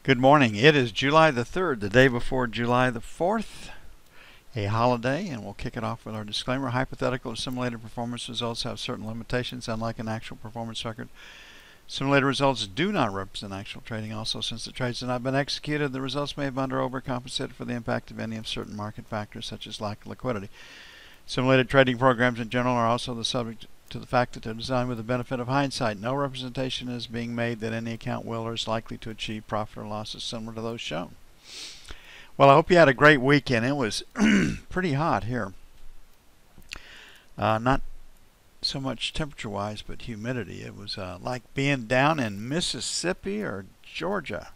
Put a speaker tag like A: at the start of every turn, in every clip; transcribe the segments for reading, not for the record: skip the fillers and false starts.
A: Good morning. It is July the 3rd, the day before July the 4th, a holiday, and we'll kick it off with our disclaimer. Hypothetical or simulated performance results have certain limitations, unlike an actual performance record. Simulated results do not represent actual trading. Also, since the trades have not been executed, the results may have under overcompensated for the impact of any of certain market factors, such as lack of liquidity. Simulated trading programs in general are also the subject to the fact that they're designed with the benefit of hindsight. No representation is being made that any account will or is likely to achieve profit or losses similar to those shown. Well, I hope you had a great weekend. It was pretty hot here. Not so much temperature-wise, but humidity. It was like being down in Mississippi or Georgia.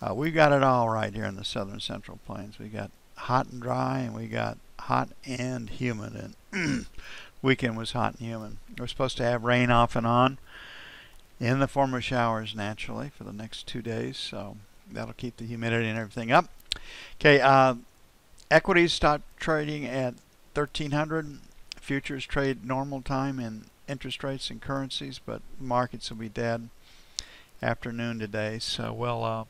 A: We got it all right here in the southern central plains. We got hot and dry, and we got hot and humid. And weekend was hot and humid. We're supposed to have rain off and on in the form of showers naturally for the next 2 days, so that'll keep the humidity and everything up. Okay, equities start trading at 1300. Futures trade normal time in interest rates and currencies, but markets will be dead afternoon today, so we'll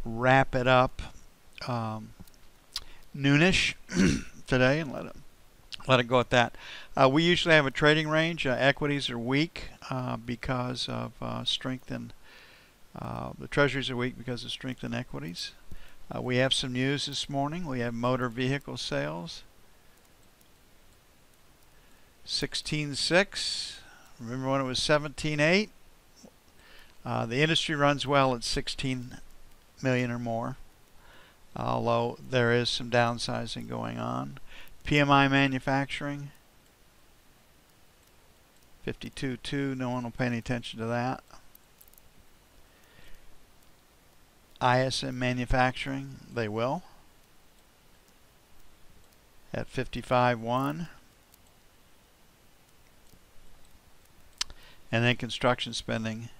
A: wrap it up noonish today and let it go at that. We usually have a trading range. Equities are weak because of strength in the treasuries are weak because of strength in equities. We have some news this morning. We have motor vehicle sales. 16.6. Remember when it was 17.8? The industry runs well at 16 million or more, although there is some downsizing going on. PMI manufacturing 52.2. No one will pay any attention to that. ISM manufacturing, they will, at 55.1. And then construction spending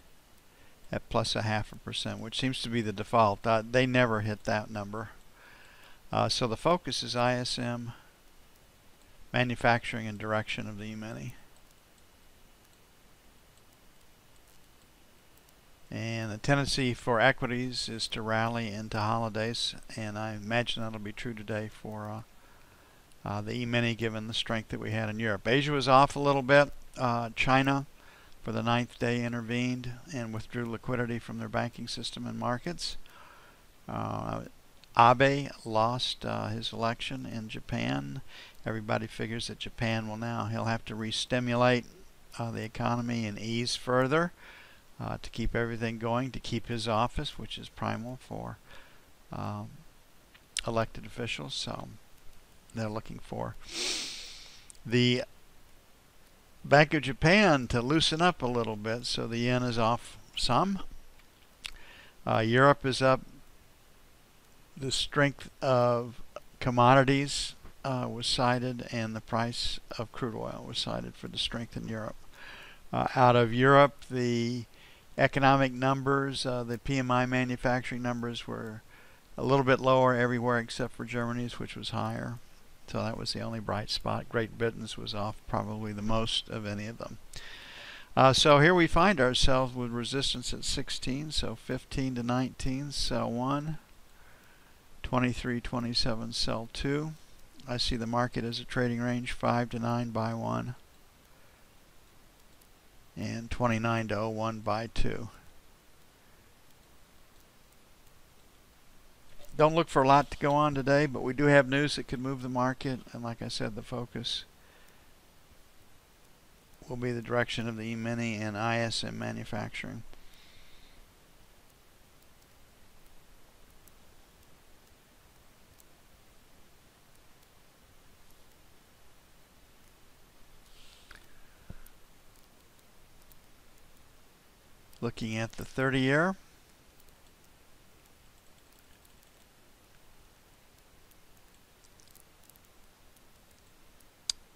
A: at plus 0.5%, which seems to be the default. They never hit that number. So the focus is ISM, manufacturing, and direction of the Emini. And the tendency for equities is to rally into holidays, and I imagine that'll be true today for the Emini, given the strength that we had in Europe. Asia was off a little bit. China, for the 9th day, intervened and withdrew liquidity from their banking system and markets. Abe lost his election in Japan. Everybody figures that Japan will now, he'll have to re-stimulate the economy and ease further to keep everything going, to keep his office, which is primal for elected officials. So they're looking for the Bank of Japan to loosen up a little bit, so the yen is off some. Europe is up. The strength of commodities was cited, and the price of crude oil was cited for the strength in Europe. Out of Europe, the economic numbers, the PMI manufacturing numbers were a little bit lower everywhere except for Germany's, which was higher. So that was the only bright spot. Great Britain's was off probably the most of any of them. So here we find ourselves with resistance at 16, so 15 to 19, sell 1, 23, 27, sell 2. I see the market as a trading range 5 to 9, buy 1, and 29 to 01, buy 2. Don't look for a lot to go on today, but we do have news that could move the market, and like I said, the focus will be the direction of the Emini and ISM manufacturing. Looking at the 30-year.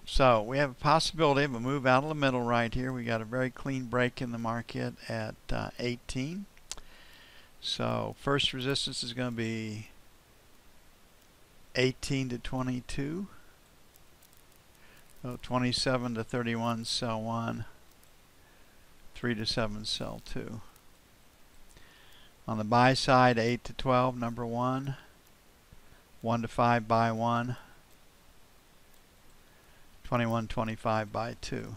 A: So we have a possibility of a move out of the middle right here. We got a very clean break in the market at 18. So first resistance is going to be 18 to 22. So 27 to 31, sell 1. 3 to 7, sell 2. On the buy side, 8 to 12, number 1. 1 to 5, buy 1. 21.25, buy 2.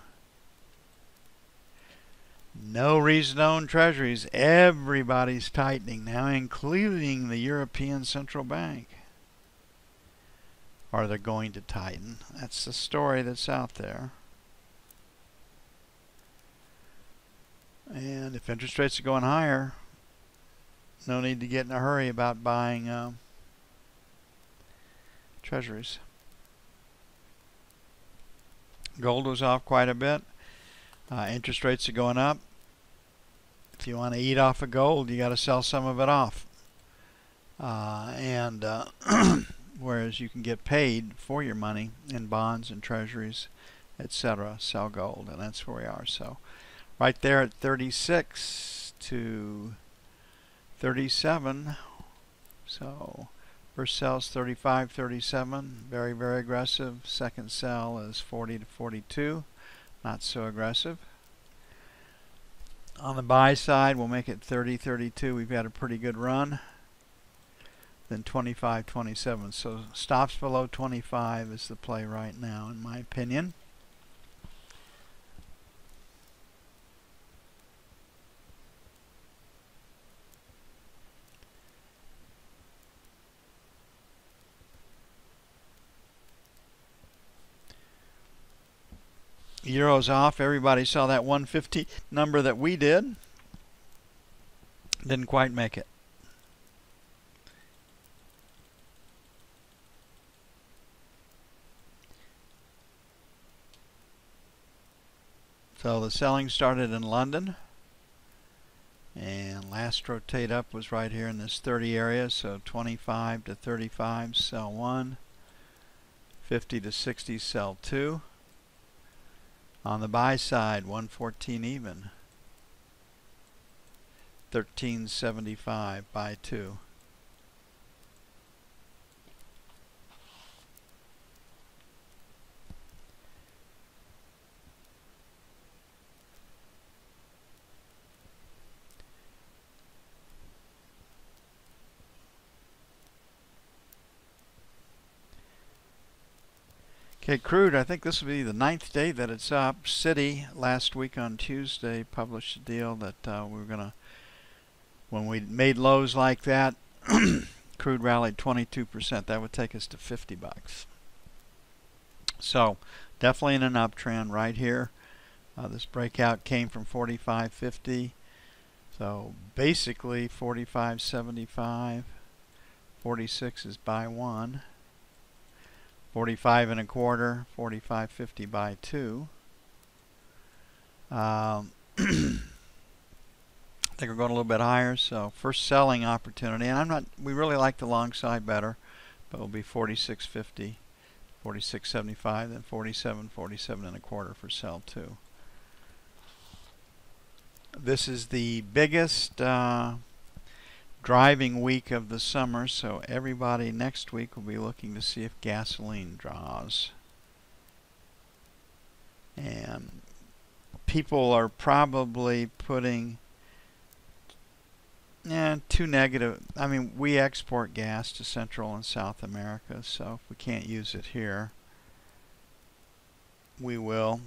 A: No reason to own treasuries. Everybody's tightening now, including the European Central Bank. Or they're going to tighten. That's the story that's out there. And if interest rates are going higher, no need to get in a hurry about buying treasuries. Gold was off quite a bit. Interest rates are going up. If you want to eat off of gold, you got to sell some of it off. Whereas you can get paid for your money in bonds and treasuries, etc. Sell gold, and that's where we are. So right there at 36 to 37. So first sell is 35, 37. Very, very aggressive. Second sell is 40 to 42. Not so aggressive. On the buy side, we'll make it 30, 32. We've got a pretty good run. Then 25, 27. So stops below 25 is the play right now, in my opinion. Euro's off. Everybody saw that 150 number that we did. Didn't quite make it. So the selling started in London. And last rotate up was right here in this 30 area. So 25 to 35, sell 1. 50 to 60, sell 2. On the buy side, 114 even. 13.75, buy 2. Okay, crude, I think this will be the 9th day that it's up. Citi last week on Tuesday published a deal that we were going to, when we made lows like that, crude rallied 22%. That would take us to 50 bucks. So definitely in an uptrend right here. This breakout came from 45.50. So basically 45.75. 46 is buy 1. 45 1/4, 45.50 buy 2. I think we're going a little bit higher, so first selling opportunity, and we really like the long side better, but it'll be 46.50, 46.75, then 47, 47 1/4 for sell 2. This is the biggest driving week of the summer, so everybody next week will be looking to see if gasoline draws. And people are probably putting too negative. I mean, we export gas to Central and South America, so if we can't use it here, we will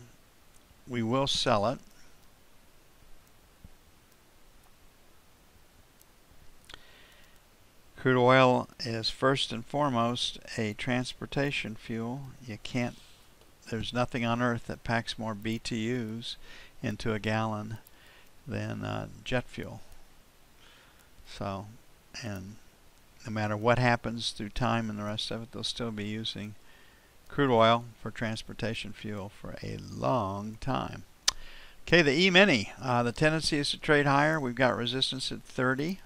A: sell it. Crude oil is first and foremost a transportation fuel. There's nothing on earth that packs more BTUs into a gallon than jet fuel. So, and no matter what happens through time and the rest of it, they'll still be using crude oil for transportation fuel for a long time. Okay, the Emini, the tendency is to trade higher. We've got resistance at 30.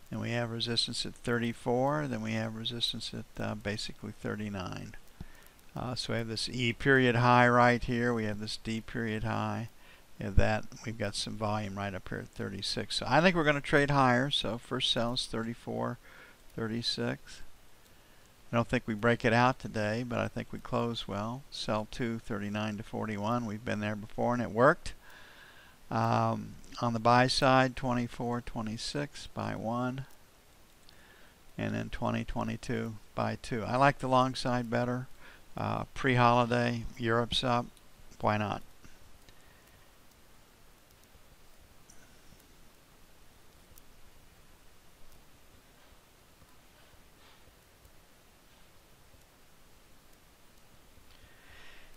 A: And we have resistance at 34. Then we have resistance at basically 39. So we have this E period high right here. We have this D period high. We have that. We've got some volume right up here at 36. So I think we're going to trade higher. So first sell is 34, 36. I don't think we break it out today, but I think we close well. Sell 2, 39 to 41. We've been there before and it worked. On the buy side, 24.26, buy 1. And then 20.22, buy 2. I like the long side better. Pre-holiday, Europe's up. Why not?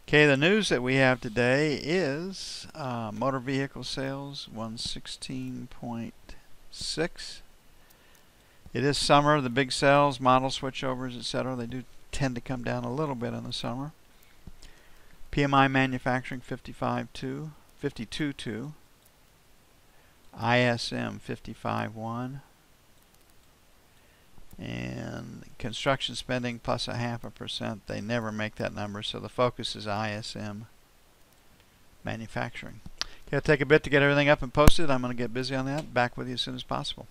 A: Okay, the news that we have today is motor vehicle sales 116.6. It is summer. The big sales, model switchovers, etc., they do tend to come down a little bit in the summer. PMI manufacturing 52.2. ISM 55.1. And construction spending plus 0.5%. They never make that number, so the focus is ISM manufacturing. Okay, it'll take a bit to get everything up and posted. I'm going to get busy on that. Back with you as soon as possible.